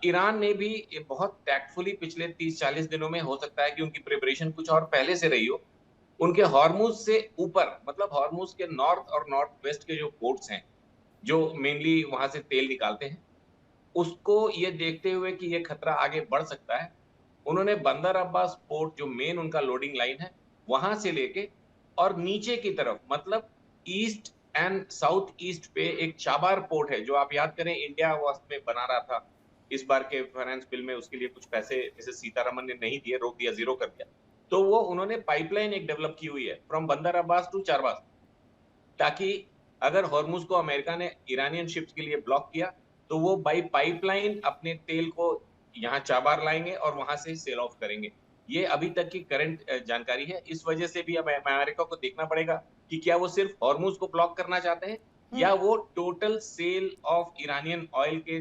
Iran ने भी ये बहुत टैक्टफुली पिछले 30-40 दिनों में, हो सकता है कि उनकी प्रिपरेशन कुछ और पहले से रही हो, उनके हॉर्मुज़ से ऊपर, मतलब हॉर्मुज़ के नॉर्थ और नॉर्थ वेस्ट के जो पोर्ट्स हैं, जो मेनली वहाँ से तेल निकालते हैं, उसको ये देखते हुए कि ये खतरा आगे बढ़ सकता है, उन्होंने बंदर अब्बास पोर्ट, जो मेन उनका लोडिंग लाइन है, वहाँ से लेके और नीचे की तरफ, मतलब ईस्ट एंड साउथ ईस्ट पे एक चाबार पोर्ट है, जो आप याद करें इंडिया वास्ते में बना रहा था। इस बार के फाइनेंस बिल में उसके लिए कुछ पैसे मिसेस सीतारमन ने नहीं दिए, रोक दिया, ज़ीरो कर दिया। तो वो उन्होंने पाइपलाइन एक डेवलप की हुई है फ्रॉम बंदर अब्बास टू चारबाग, ताकि अगर हॉर्मुज़ को अमेरिका ने ईरानियन शिप्स के लिए ब्लॉक किया, तो वो बाय पाइपलाइन अपने तेल को यहाँ चाबार लाएँगे और वहाँ से सेल ऑफ करेंगे। ये अभी तक की करंट जानकारी है। इस वजह से भी अब अमेरिका को देखना पड़ेगा कि क्या वो सिर्फ हॉर्मुज़ को ब्लॉक करना चाहते हैं, हम्म। या वो total sale of Iranian oil के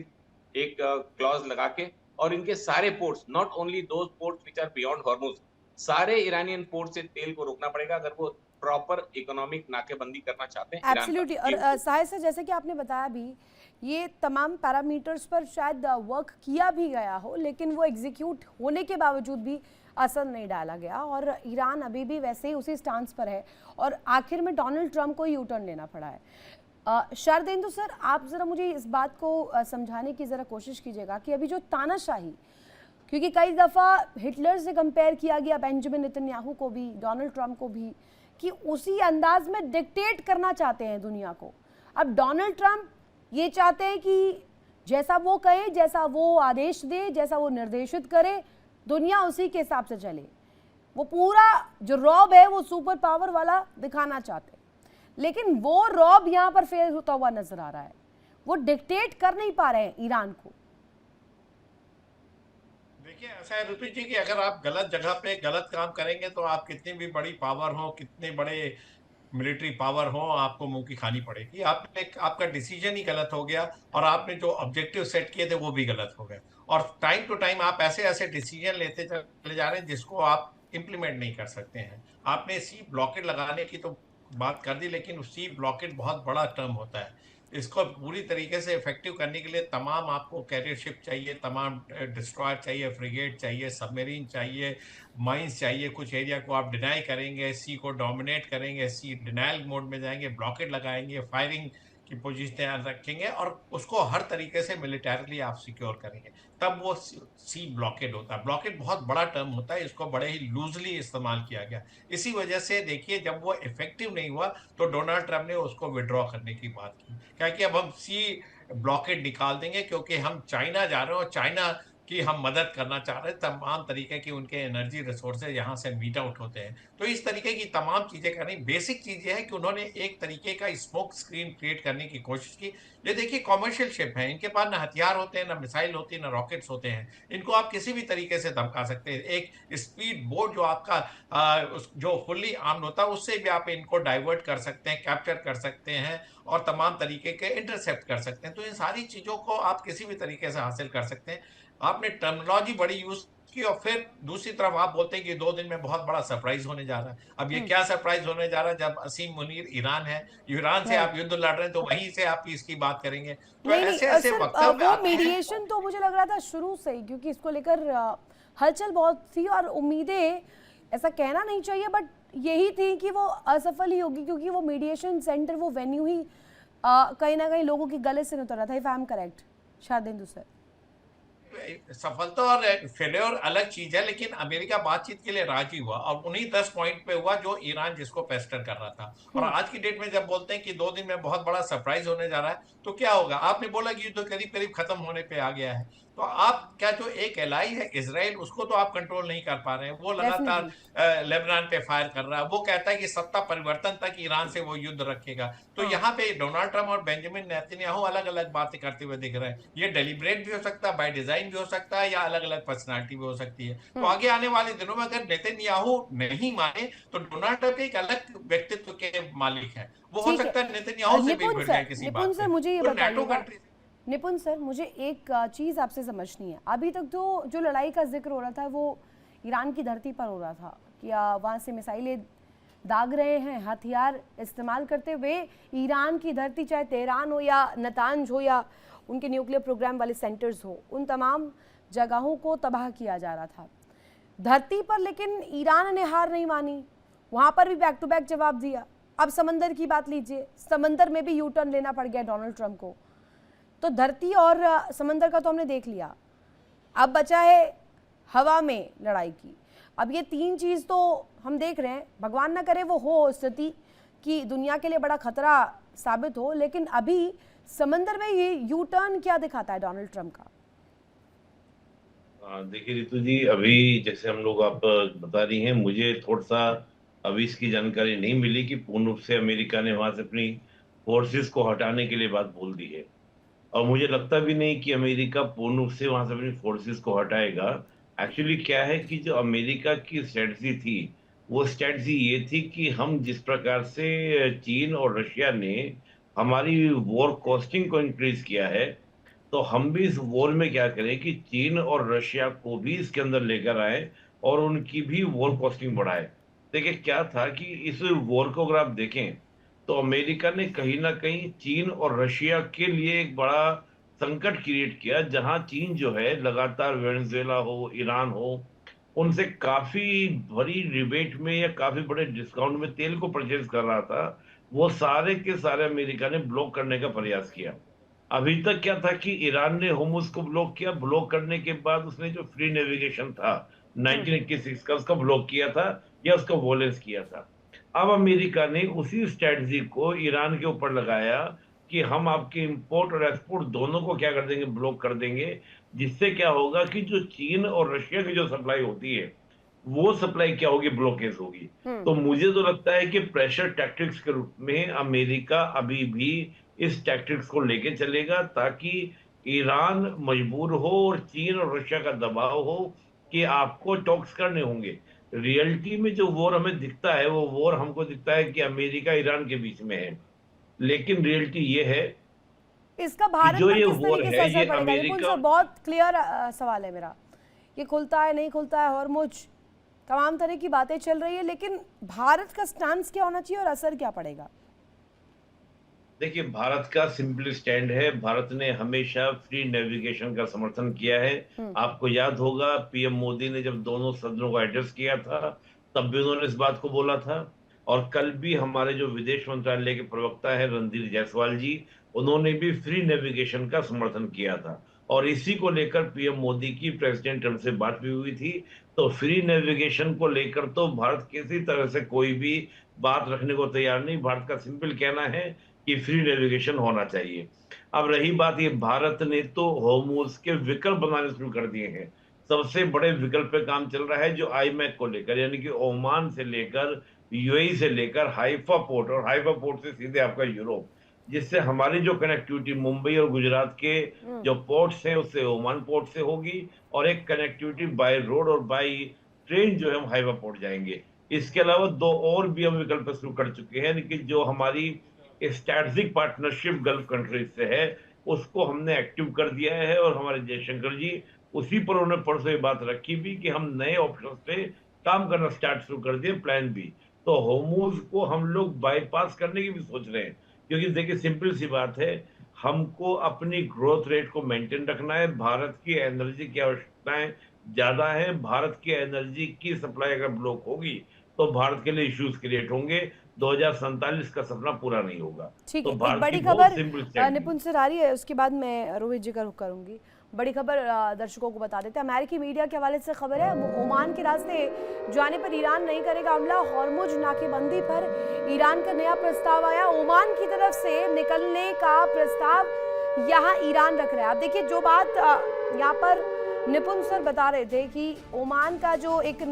एक क्लॉज़ लगा के, और इनके सारे ports, not only those ports which are beyond Hormuz, सारे ईरानियन पोर्ट से तेल को रोकना पड़ेगा, अगर वो प्रॉपर इकोनॉमिक नाकेबंदी करना चाहते हैं ईरान पर। एब्सोल्युटली। और जी, बिल्कुल। साहिर सर, जैसे कि आपने बताया भी, ये तमाम पैरामीटर्स पर शायद वर्क किया भी गया हो, लेकिन वो एग्जीक्यूट होने के बावजूद भी असर नहीं डाला गया, और ईरान अभी भी वैसे ही उसी स्टांस पर है, और आखिर में डोनाल्ड ट्रंप को यू टर्न लेना पड़ा है। शारदेंदु सर, आप ज़रा मुझे इस बात को समझाने की ज़रा कोशिश कीजिएगा कि अभी जो तानाशाही, क्योंकि कई दफ़ा हिटलर से कंपेयर किया गया बेंजामिन नेतन्याहू को भी, डोनाल्ड ट्रंप को भी, कि उसी अंदाज में डिक्टेट करना चाहते हैं दुनिया को। अब डोनाल्ड ट्रंप ये चाहते हैं कि जैसा वो कहे, जैसा वो आदेश दे, जैसा वो निर्देशित करे, दुनिया उसी के हिसाब से चले। वो पूरा जो रॉब है वो सुपर पावर वाला दिखाना चाहते हैं, लेकिन वो रॉब यहाँ पर फेल होता हुआ नजर आ रहा है। वो डिक्टेट कर नहीं पा रहे हैं ईरान को। देखिए, ऐसा है ऋतु जी कि अगर आप गलत जगह पे गलत काम करेंगे तो आप कितनी भी बड़ी पावर हो, कितने बड़े मिलिट्री पावर हो, आपको मुंह की खानी पड़ेगी। आपने आपका डिसीजन ही गलत हो गया और आपने जो ऑब्जेक्टिव सेट किए थे वो भी गलत हो गए। और टाइम टू टाइम आप ऐसे ऐसे डिसीजन लेते चले जा रहे हैं जिसको आप इम्प्लीमेंट नहीं कर सकते हैं। आपने सी ब्लॉकेट लगाने की तो बात कर दी, लेकिन सी ब्लॉकेट बहुत बड़ा टर्म होता है। इसको पूरी तरीके से इफेक्टिव करने के लिए तमाम आपको कैरियर शिप चाहिए, तमाम डिस्ट्रॉयर चाहिए, फ्रिगेट चाहिए, सबमरीन चाहिए, माइंस चाहिए। कुछ एरिया को आप डिनाई करेंगे, सी को डोमिनेट करेंगे, सी डिनाइल मोड में जाएंगे, ब्लॉकेट लगाएंगे, फायरिंग की पोजीशन रखेंगे और उसको हर तरीके से मिलिटरली आप सिक्योर करेंगे, तब वो सी ब्लॉकेड होता है। ब्लॉकेड बहुत बड़ा टर्म होता है, इसको बड़े ही लूजली इस्तेमाल किया गया। इसी वजह से देखिए, जब वो इफेक्टिव नहीं हुआ तो डोनाल्ड ट्रंप ने उसको विड्रॉ करने की बात की, क्या कि अब हम सी ब्लॉकेड निकाल देंगे क्योंकि हम चाइना जा रहे हैं और चाइना की हम मदद करना चाह रहे हैं। तमाम तरीके की उनके एनर्जी रिसोर्सेज यहाँ से मीट आउट होते हैं, तो इस तरीके की तमाम चीजें करनी। बेसिक चीज ये है कि उन्होंने एक तरीके का स्मोक स्क्रीन क्रिएट करने की कोशिश की। ये देखिए, कॉमर्शियल शिप है, इनके पास ना हथियार होते हैं, ना मिसाइल होती है, ना रॉकेट्स होते हैं। इनको आप किसी भी तरीके से धमका सकते हैं। एक स्पीड बोट जो आपका जो फुल्ली आर्म्ड होता है, उससे भी आप इनको डाइवर्ट कर सकते हैं, कैप्चर कर सकते हैं और तमाम तरीके के इंटरसेप्ट कर सकते हैं। तो इन सारी चीजों को आप किसी भी तरीके से हासिल कर सकते हैं। आपने टर्मिनोलॉजी बड़ी यूज की और फिर दूसरी तरफ आप बोलते हैं कि 2 दिन में बहुत बड़ा सरप्राइज होने जा रहा है। अब ये क्या सरप्राइज होने जा रहा है? जब असीम मुनीर ईरान है, ईरान से आप राइट। युद्ध लड़ रहे हैं, तो वहीं से आप इसकी बात करेंगे। तो नहीं नहीं, ऐसे ऐसे सर, वक्तव्य वो आते हैं। मीडिएशन तो मुझे लग रहा था शुरू से ही, क्योंकि इसको लेकर हलचल बहुत थी और उम्मीदें, ऐसा कहना नहीं चाहिए बट यही थी कि वो असफल ही होगी, क्योंकि वो मीडिएशन सेंटर, वो वेन्यू ही कहीं ना कहीं लोगों के गले से उतर रहा था, if I am correct Sharadendu sir. सफलता और फेल्योर अलग चीज है, लेकिन अमेरिका बातचीत के लिए राजी हुआ और उन्हीं 10 पॉइंट पे हुआ जो ईरान जिसको पेस्टर कर रहा था। और आज की डेट में जब बोलते हैं कि 2 दिन में बहुत बड़ा सरप्राइज होने जा रहा है, तो क्या होगा? आपने बोला कि युद्ध करीब करीब खत्म होने पे आ गया है, तो आप क्या, जो एक एलाई है इसराइल, उसको तो आप कंट्रोल नहीं कर पा रहे हैं। वो लगातार डेफिनेटली। लेबनान पे फायर कर रहा है। वो कहता है कि सत्ता परिवर्तन तक ईरान से वो युद्ध रखेगा। तो हाँ। यहाँ पे डोनाल्ड ट्रंप और बेंजामिन नेतन्याहू अलग अलग बातें करते हुए दिख रहे हैं। ये डेलिब्रेट भी हो सकता है, बाय डिजाइन भी हो सकता है, या अलग अलग पर्सनालिटी भी हो सकती है। तो आगे आने वाले दिनों में अगर नेतन्याहू नहीं माने तो डोनाल्ड ट्रंप एक अलग व्यक्तित्व के मालिक है। वो हो ठीक है। सकता है नेतन्याहू से भी निपुण भिड़ सर, जाए किसी निपुण बात सर, पे। मुझे ये तो नेटो बताइएगा। कंट्री। निपुण सर, मुझे एक चीज़ आपसे समझनी है। अभी तक तो जो लड़ाई का जिक्र हो रहा था वो ईरान की धरती पर हो रहा था, कि वहाँ से मिसाइलें दाग रहे हैं, हथियार इस्तेमाल करते हुए ईरान की धरती, चाहे तेहरान हो या नतांज हो या उनके न्यूक्लियर प्रोग्राम वाले सेंटर्स हो, उन तमाम जगहों को तबाह किया जा रहा था धरती पर। लेकिन ईरान ने हार नहीं मानी, वहाँ पर भी बैक टू बैक जवाब दिया। अब समंदर की बात लीजिए, समंदर में भी यू टर्न लेना पड़ गया डोनाल्ड ट्रंप को। तो धरती और समंदर का तो हमने देख लिया, अब बचा है हवा में लड़ाई की। अब ये तीन चीज़ तो हम देख रहे हैं, भगवान ना करे वो हो स्थिति कि दुनिया के लिए बड़ा खतरा साबित हो, लेकिन अभी समंदर में ये यू टर्न क्या दिखाता है डोनाल्ड ट्रंप का? देखिए रितु जी, अभी जैसे हम लोग आप बता रही हैं, मुझे थोड़ा सा अभी इसकी जानकारी नहीं मिली कि पूर्ण रूप से अमेरिका ने वहां से अपनी फोर्सेस को हटाने के लिए बात बोल दी है। और मुझे लगता भी नहीं कि अमेरिका पूर्ण रूप से वहां से अपनी फोर्सेस को हटाएगा। एक्चुअली क्या है कि जो अमेरिका की स्ट्रेटजी थी, वो स्ट्रेटजी ये थी कि हम जिस प्रकार से चीन और रशिया ने हमारी वॉर कॉस्टिंग को इंक्रीज किया है, तो हम भी इस वॉर में क्या करें कि चीन और रशिया को भी इसके अंदर लेकर आए और उनकी भी वॉर कॉस्टिंग बढ़ाए। देखिए क्या था कि इस वॉर को अगर आप देखें तो अमेरिका ने कहीं ना कहीं चीन और रशिया के लिए एक बड़ा संकट क्रिएट किया, जहां चीन जो है लगातार वेनेजुएला हो, ईरान हो, उनसे काफी बड़ी रिबेट में या काफी बड़े डिस्काउंट में तेल को परचेज कर रहा था। वो सारे के सारे अमेरिका ने ब्लॉक करने का प्रयास किया। अभी तक क्या था कि ईरान ने होर्मुज को ब्लॉक किया, ब्लॉक करने के बाद उसने जो फ्री नेविगेशन था 1986 का, उसका ब्लॉक किया था या उसका वॉलेंस किया था। अब अमेरिका ने उसी स्ट्रेटजी को ईरान के ऊपर लगाया कि हम आपके इंपोर्ट और एक्सपोर्ट दोनों को क्या कर देंगे, ब्लॉक कर देंगे। जिससे क्या होगा कि जो चीन और रशिया की जो सप्लाई होती है, वो सप्लाई क्या होगी, ब्लॉकेज होगी। तो मुझे तो लगता है कि प्रेशर टैक्टिक्स के रूप में अमेरिका अभी भी इस टैक्टिक्स को लेके चलेगा, ताकि ईरान मजबूर हो और चीन और रशिया का दबाव हो कि आपको टॉक्स करने होंगे। रियलिटी में जो वॉर हमें दिखता है, वो वॉर हमको दिखता है कि अमेरिका ईरान के बीच में है, लेकिन रियलिटी ये है इसका कि भारत जो पर ये किस वॉर तरीके से है असर ये पड़ेगा? निपुण अमेरिका, सर, बहुत क्लियर सवाल है मेरा। ये खुलता है नहीं खुलता है हॉर्मुज, तमाम तरह की बातें चल रही है, लेकिन भारत का स्टांस क्या होना चाहिए और असर क्या पड़ेगा? देखिए भारत का सिंपल स्टैंड है, भारत ने हमेशा फ्री नेविगेशन का समर्थन किया है। आपको याद होगा पीएम मोदी ने जब दोनों सदनों को एड्रेस किया था, तब भी उन्होंने इस बात को बोला था। और कल भी हमारे जो विदेश मंत्रालय के प्रवक्ता है रणधीर जायसवाल जी, उन्होंने भी फ्री नेविगेशन का समर्थन किया था। और इसी को लेकर पीएम मोदी की प्रेसिडेंट ट्रंप से बात भी हुई थी। तो फ्री नेविगेशन को लेकर तो भारत किसी तरह से कोई भी बात रखने को तैयार नहीं। भारत का सिंपल कहना है कि फ्री नेविगेशन होना चाहिए। अब रही बात, ये भारत ने तो होर्मुज के विकल्प बनाने शुरू कर दिए हैं। सबसे बड़े विकल्प पे काम चल रहा है जो आईमैक को लेकर, यानी कि ओमान से लेकर यूएई से लेकर हाइफा पोर्ट, और हाइफा पोर्ट से सीधे आपका यूरोप, जिससे हमारी जो कनेक्टिविटी मुंबई और गुजरात के जो पोर्ट्स हैं उससे ओमान पोर्ट से होगी, और एक कनेक्टिविटी बाय रोड और बाय ट्रेन जो है हम हाइफा पोर्ट जाएंगे। इसके अलावा दो और भी हम विकल्प शुरू कर चुके हैं, यानी कि जो हमारी स्ट्रैटेजिक पार्टनरशिप गल्फ कंट्रीज से है उसको हमने एक्टिव कर दिया है। और हमारे जयशंकर जी उसी पर उन्होंने परसों ये बात रखी भी कि हम नए ऑप्शन पे काम करना स्टार्ट शुरू कर दिए, प्लान बी। तो होर्मुज को हम लोग बाईपास करने की भी सोच रहे हैं, क्योंकि देखिए सिंपल सी बात है, हमको अपनी ग्रोथ रेट को मेंटेन रखना है। भारत की एनर्जी की आवश्यकताएं ज्यादा है। भारत की एनर्जी की सप्लाई अगर ब्लॉक होगी तो भारत के लिए इश्यूज क्रिएट होंगे। 2047 का सपना पूरा नहीं होगा। ठीक तो है, एक भारत बड़ी की बहुत सिंपल खबर स्ट्रेटजी। निपुण सर आ रही है, उसके बाद मैं रोहित जी का रुख करूंगी। बड़ी खबर दर्शकों को बता देते हैं, अमेरिकी मीडिया के हवाले से खबर है, ओमान के रास्ते जाने पर ईरान नहीं करेगा हमला। हॉर्मुज नाकेबंदी पर ईरान का नया प्रस्ताव आया, ओमान की तरफ से निकलने का प्रस्ताव यहाँ ईरान रख रहा है। आप देखिए जो बात यहाँ पर निपुण सर बता रहे थे कि ओमान का जो एक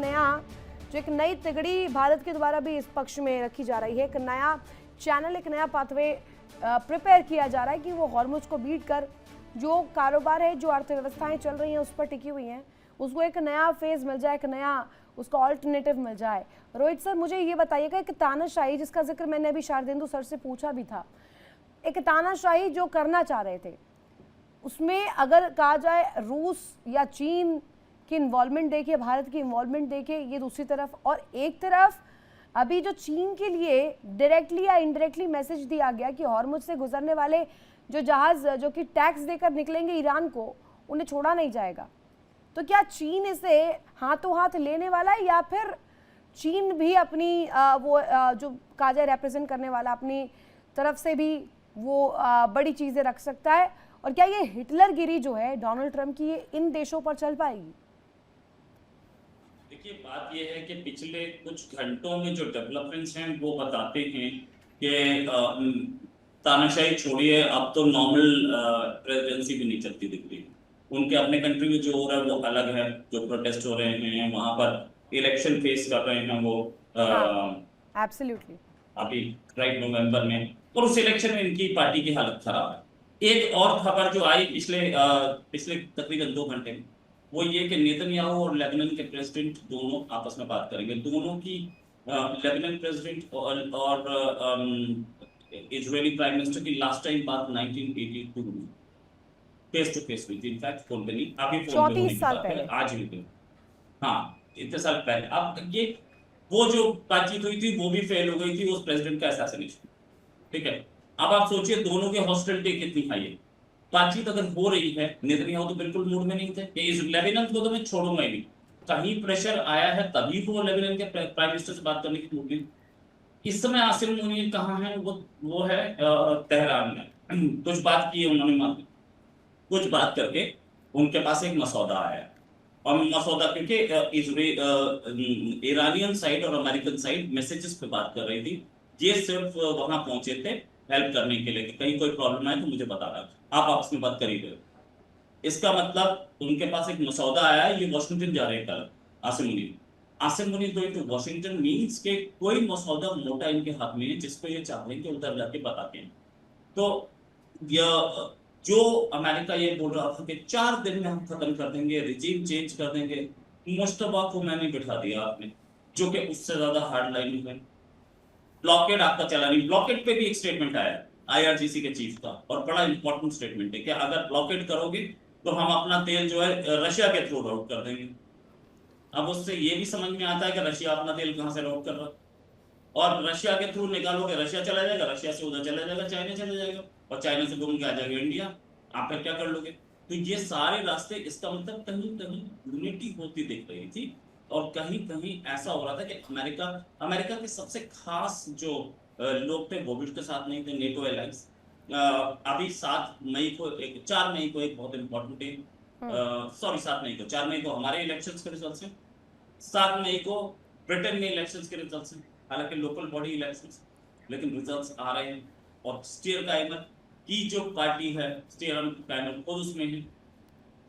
नई तिगड़ी भारत के द्वारा भी इस पक्ष में रखी जा रही है, एक नया चैनल, एक नया पाथवे प्रिपेयर किया जा रहा है कि वो हॉर्मुज को बीट कर जो कारोबार है, जो अर्थव्यवस्थाएं चल रही हैं उस पर टिकी हुई हैं, उसको एक नया फेज मिल जाए, एक नया उसका ऑल्टरनेटिव मिल जाए। रोहित सर मुझे ये बताइएगा, एक तानाशाही जिसका जिक्र मैंने अभी शारदेंदु सर से पूछा भी था, एक तानाशाही जो करना चाह रहे थे, उसमें अगर कहा जाए रूस या चीन की इन्वॉल्वमेंट देखिए, भारत की इन्वॉल्वमेंट देखिए, ये दूसरी तरफ, और एक तरफ अभी जो चीन के लिए डायरेक्टली या इनडायरेक्टली मैसेज दिया गया कि हॉर्मुज से गुजरने वाले जो जहाज जो कि टैक्स देकर निकलेंगे ईरान को, उन्हें छोड़ा नहीं जाएगा। तो क्या चीन इसे हाथों हाथ लेने वाला है, या फिर चीन भी अपनी जो कहा जाए रिप्रेजेंट करने वाला अपनी तरफ से भी वो बड़ी चीजें रख सकता है? और क्या ये हिटलरगिरी जो है डोनाल्ड ट्रंप की, ये इन देशों पर चल पाएगी? देखिए, बात यह है कि पिछले कुछ घंटों में जो डेवलपमेंट्स हैं वो बताते हैं कि तानाशाही छोड़िए, अब तो नॉर्मल प्रेसिडेंसी भी नहीं चलती दिख रही। उनके अपने कंट्री में जो हो रहा है वो अलग है, जो प्रोटेस्ट हो रहे हैं वहां पर इलेक्शन फेस कर रहे हैं वो एब्सोल्युटली अभी राइट नवंबर में, और उस इलेक्शन में इनकी पार्टी की हालत खराब है। एक और खबर जो आई पिछले तकरीबन 2 घंटे में, वो ये कि नेतन्याहू और लेबनान के प्रेसिडेंट दोनों आपस में बात करेंगे। दोनों की लेबनान प्रेसिडेंट और इजरायली प्राइम मिनिस्टर की लास्ट टाइम बात 1982 में फेस टू फेस हुई थी। इनफैक्ट फोन पे नहीं, अभी फोन पे होने की बात है, आज भी। हाँ, इतने साल पहले। अब ये वो जो बातचीत हुई थी वो भी फेल हो गई थी, उस प्रेसिडेंट का असैसिनेशन। ठीक है, अब आप सोचिए दोनों के हॉस्टिलिटी कितनी हाई है। बातचीत अगर हो रही है, नेतन्याहू तो बिल्कुल मूड में नहीं थे कि इस लेबनान को तो मैं छोड़ूंगा ही नहीं। कहीं प्रेशर आया है तभी वो लेबनान के प्राइम मिनिस्टर से बात करने की मूड में। इस समय आसिम मुनीर कहाँ है? वो है तेहरान में। कुछ बात की है उन्होंने, कुछ बात करके उनके पास एक मसौदा आया, और मसौदा क्योंकि ईरानियन साइड और अमेरिकन साइड मैसेजेस पे बात कर रही थी, ये सिर्फ वहां पहुंचे थे हेल्प करने के लिए कि कहीं कोई प्रॉब्लम आए तो मुझे बताना, आप आपस में बात करिए। इसका मतलब उनके पास एक मसौदा आया है, ये वॉशिंगटन जा रहे हैं कल Asim Munir going to Washington means के कोई मसौदा मोटा इनके हाथ में है जिसको ये चाहते हैं कि उधर जाके बताते हैं। तो जो अमेरिका ये बोल रहा था कि 4 दिन में हम खत्म कर देंगे, रिजीम चेंज कर देंगे, मुश्तबा को मैंने बिठा दिया आपने, जो कि उससे ज्यादा हार्ड लाइन है। ब्लॉकेड आपका चला नहीं। ब्लॉकेड पे भी एक स्टेटमेंट आया IRGC के चीफ का, और बड़ा इंपॉर्टेंट स्टेटमेंट है कि अगर ब्लॉकेड करोगे तो हम अपना तेल जो है रशिया के थ्रू राउट कर देंगे। अब उससे ये भी समझ में आता है कि रशिया अपना तेल कहाँ से राउट कर रहा है, और रशिया के थ्रू निकालोगे रशिया चला जाएगा, रशिया से उधर चला जाएगा, चाइना चला जाएगा, और चाइना से घूम के आ जाएगा इंडिया। आप फिर क्या कर लोगे? तो ये सारे रास्ते, इसका मतलब कहीं कहीं यूनिटी होती दिख रही थी, और कहीं कहीं ऐसा हो रहा था कि अमेरिका के सबसे खास जो लोग थे वो भी उसके साथ नहीं थे, नेटो एलायंस। अभी 4 मई को एक बहुत इंपॉर्टेंट डे, 7 मई को 4 मई को हमारे इलेक्शंस के रिजल्ट्स हैं, 7 मई को ब्रिटेन में इलेक्शंस के रिजल्ट्स हैं, हालांकि लोकल बॉडी इलेक्शंस, लेकिन रिजल्ट्स आ रहे हैं। और स्टीयर काइमर की जो पार्टी है, स्टीयर काइमर खुद उसमें है,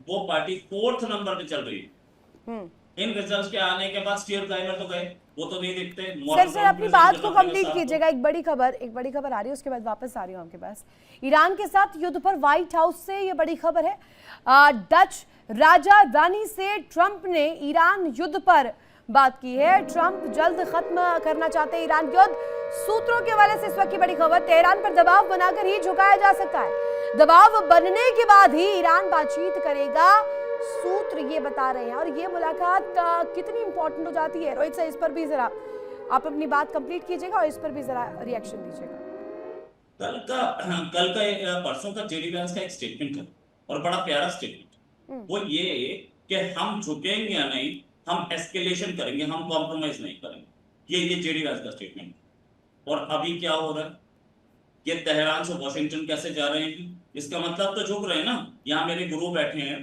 वो पार्टी 4th नंबर पे चल रही है। इन रिजल्ट्स के आने के बाद स्टीयर काइमर तो गए, वो तो नहीं दिखते। सर अपनी बात को कंप्लीट कीजिएगा। एक बड़ी खबर आ रही है, उसके बाद वापस आ रही हूँ आपके पास। ईरान के साथ युद्ध पर व्हाइट हाउस से ये बड़ी खबर है। डच राजा रानी से ट्रंप ने ईरान युद्ध पर बात की है। ट्रंप जल्द खत्म करना चाहते हैं ईरान युद्ध। सूत्रों के हवाले से इस वक्त की बड़ी खबर, तेहरान पर दबाव बनाकर ही झुकाया जा सकता है, दबाव बनने के बाद ही ईरान बातचीत करेगा, सूत्र ये बता रहे हैं। और ये मुलाकात कितनी इंपॉर्टेंट हो जाती है, रोहित से इस पर भी जरा आप अपनी बात कंप्लीट कीजिएगा और इस पर भी जरा रिएक्शन दीजिएगा। परसों का जेडी वैंस का एक स्टेटमेंट है, और बड़ा प्यारा स्टेटमेंट, वो ये कि हम झुकेंगे या नहीं, हम एस्केलेशन करेंगे, हम कॉम्प्रोमाइज नहीं करेंगे। ये जेडी वैंस का स्टेटमेंट। और अभी क्या हो रहा है, ये तेहरान से वॉशिंगटन कैसे जा रहे हैं, इसका मतलब तो झुक रहे हैं ना। यहाँ मेरे गुरु बैठे हैं,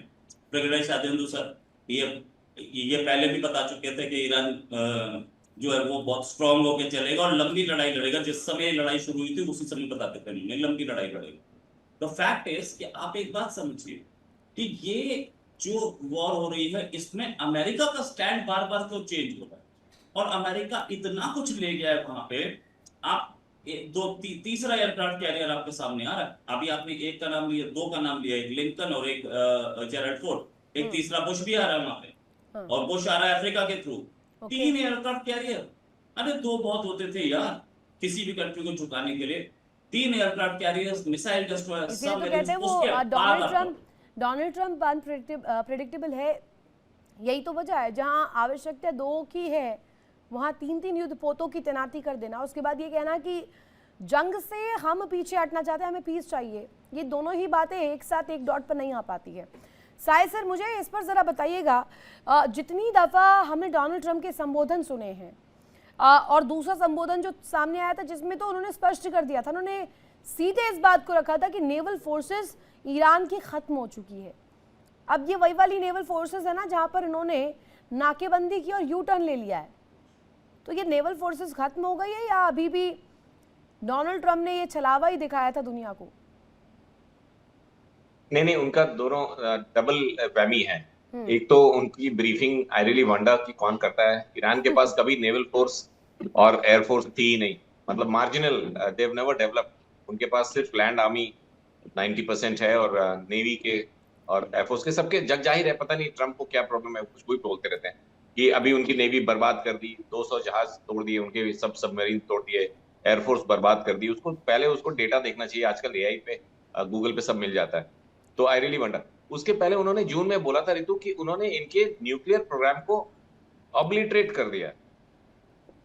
ब्रिगेडियर शादेंदु सर, ये पहले भी बता चुके थे कि ईरान जो है वो बहुत स्ट्रांग होकर चलेगा और लंबी लड़ाई लड़ेगा। जिस समय लड़ाई शुरू हुई थी उसी समय बताते थे नहीं लंबी लड़ाई लड़ेगा। द फैक्ट इज कि आप एक बात समझिए कि ये जो वॉर हो रही है इसमें अमेरिका का स्टैंड बार बार क्यों चेंज हो रहा है, और अमेरिका इतना कुछ ले गया है वहां पे। आप तीसरा एयरक्राफ्ट कैरियर आपके सामने आ रहा है। अभी आपने एक का नाम लिया, 2 का नाम लिया, एक लिंकन और एक जेरल्ड फोर्ड, एक तीसरा बुश भी आ रहा है वहां पे, और बुश आ रहा है अफ्रीका के थ्रू। 3 एयरक्राफ्ट कैरियर, अरे 2 बहुत होते थे यार किसी भी कंट्री को झुकाने के लिए। 3 एयरक्राफ्ट कैरियर्स, मिसाइल डिस्ट्रॉयर्स, सब कहते हैं वो डोनाल्ड ट्रंप अनप्रेडिक्टेबल है। यही तो वजह है, जहां आवश्यकता 2 की है वहां 3-3 युद्धपोतों की तैनाती कर देना। उसके बाद ये कहना कि जंग से हम पीछे हटना चाहते हैं, हमें पीस चाहिए। ये दोनों ही बातें एक साथ एक डॉट पर नहीं आ पाती है। साहिल सर, मुझे इस पर ज़रा बताइएगा, जितनी दफ़ा हमने डोनाल्ड ट्रंप के संबोधन सुने हैं और दूसरा संबोधन जो सामने आया था जिसमें तो उन्होंने स्पष्ट कर दिया था, उन्होंने सीधे इस बात को रखा था कि नेवल फोर्सेस ईरान की ख़त्म हो चुकी है। अब ये वही वाली नेवल फोर्सेस है ना जहाँ पर इन्होंने नाकेबंदी की और यू टर्न ले लिया है। तो ये नेवल फोर्सेस ख़त्म हो गई है या अभी भी डोनाल्ड ट्रंप ने ये छलावा ही दिखाया था दुनिया को? नहीं, उनका दोनों डबल वैमी है। एक तो उनकी ब्रीफिंग आई रियली वंडर कि कौन करता है। ईरान के पास कभी नेवल फोर्स और एयर फोर्स थी ही नहीं, मतलब marginal, they have never developed. उनके पास सिर्फ लैंड आर्मी 90% है और नेवी के और एयरफोर्स के सबके जग जाहिर है। पता नहीं ट्रंप को क्या प्रॉब्लम है, कुछ भी बोलते रहते हैं कि अभी उनकी नेवी बर्बाद कर दी, 200 जहाज तोड़ दिए, उनके सब सबमरीन तोड़ दिए, एयरफोर्स बर्बाद कर दी। उसको पहले उसको डेटा देखना चाहिए। आजकल एआई पे गूगल पे सब मिल जाता है। तो आई रियली वंडर। उसके पहले उन्होंने जून में बोला था ऋतु कि उन्होंने इनके न्यूक्लियर प्रोग्राम को ऑब्लिटरेट कर दिया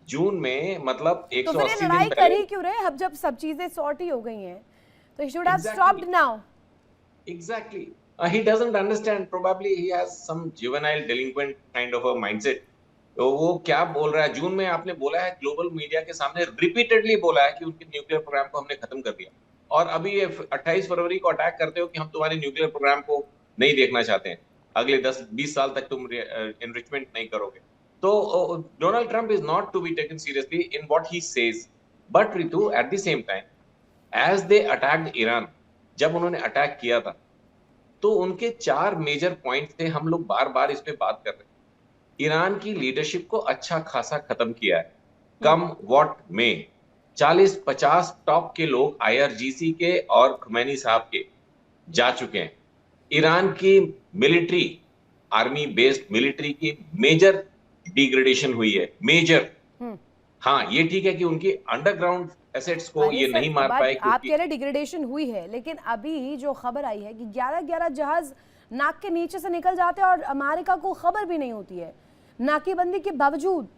जून में, मतलब 180 दिन लड़ाई पहले। करी क्यों रहे? अब जब सब चीजें सॉर्ट ही हो गई हैं तो he should have stopped now. Exactly. He doesn't understand. Probably he has some juvenile delinquent kind of a mindset. तो वो क्या बोल रहा है? जून में आपने बोला है, ग्लोबल मीडिया के सामने रिपीटेडली बोला है कि उनके न्यूक्लियर प्रोग्राम को हमने खत्म कर दिया, और अभी ये 28 फरवरी को अटैक करते हो कि हम तुम्हारे न्यूक्लियर प्रोग्राम को नहीं देखना चाहते हैं, अगले 10-20 साल तक तुम एनरिचमेंट नहीं करोगे। तो Donald Trump is not to be taken seriously in what he says, but Ritu at the same time as they attacked Iran, जब उन्होंने अटैक किया था तो उनके 4 मेजर पॉइंट थे। हम लोग बार बार इस पे बात कर रहे हैं। ईरान की लीडरशिप को अच्छा खासा खत्म किया है, कम व्हाट में 40-50 टॉप के लोग आईआरजीसी के और खुमैनी साहब के जा चुके हैं। ईरान की मिलिट्री, आर्मी बेस्ड मिलिट्री की मेजर डिग्रेडेशन हुई है, मेजर। हाँ, ये ठीक है कि उनकी अंडरग्राउंड एसेट्स को ये नहीं मार पाए। आप कह रहे डिग्रेडेशन हुई है, लेकिन अभी जो खबर आई है कि 11-11 जहाज नाक के नीचे से निकल जाते हैं और अमेरिका को खबर भी नहीं होती है नाकेबंदी के बावजूद।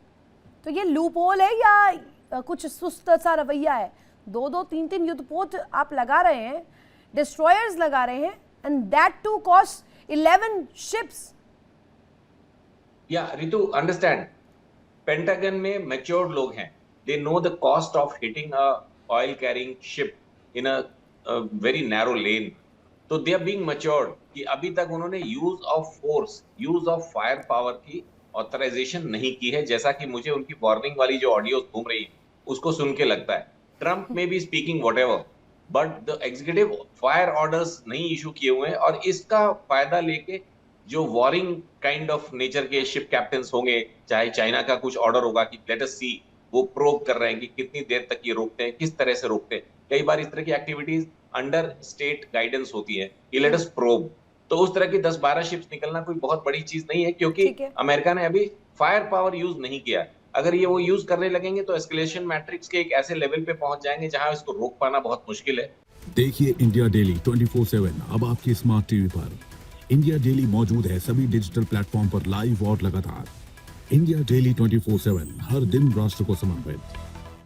तो ये लूपहोल है या कुछ सुस्त सा रवैया है? 2-2, 3-3 युद्धपोत आप लगा रहे हैं, डिस्ट्रॉयर्स लगा रहे हैं, and that too cost 11 ships. या ऋतु, अंडरस्टैंड, पेंटागन में मैच्योर्ड लोग हैं, they know the cost of hitting a oil carrying ship in a very narrow lane. तो they are being matured कि अभी तक उन्होंने use of force, use of fire power की ऑथराइजेशन नहीं की है, जैसा कि मुझे उनकी वार्निंग वाली जो ऑडियो घूम रही है उसको सुन के लगता है। ट्रंप में भी speaking whatever, but the executive fire orders नहीं इशू किए हुए हैं, और इसका फायदा लेके जो वॉरिंग काइंड ऑफ नेचर के शिप कैप्टन्स होंगे, चाहे चाइना का कुछ ऑर्डर होगा कि लेट अस सी, वो प्रोब कर रहे हैं कि कितनी देर तक ये रोकते हैं, किस तरह से रोकते हैं। कई बार इस तरह की एक्टिविटीज अंडर स्टेट गाइडेंस होती है कि लेट अस प्रोब। तो उस तरह की 10-12 शिप्स निकलना कोई बहुत बड़ी चीज नहीं है, क्योंकि अमेरिका ने अभी फायर पावर यूज नहीं किया। अगर ये वो यूज करने लगेंगे तो एस्केलेशन मैट्रिक्स के एक ऐसे लेवल पे पहुंच जाएंगे जहां इसको रोक पाना बहुत मुश्किल है। देखिए इंडिया डेली 24/7 अब आपकी स्मार्ट टीवी पर। इंडिया डेली मौजूद है सभी डिजिटल प्लेटफॉर्म पर लाइव और लगातार। इंडिया डेली 24/7 हर दिन राष्ट्र को समर्पित।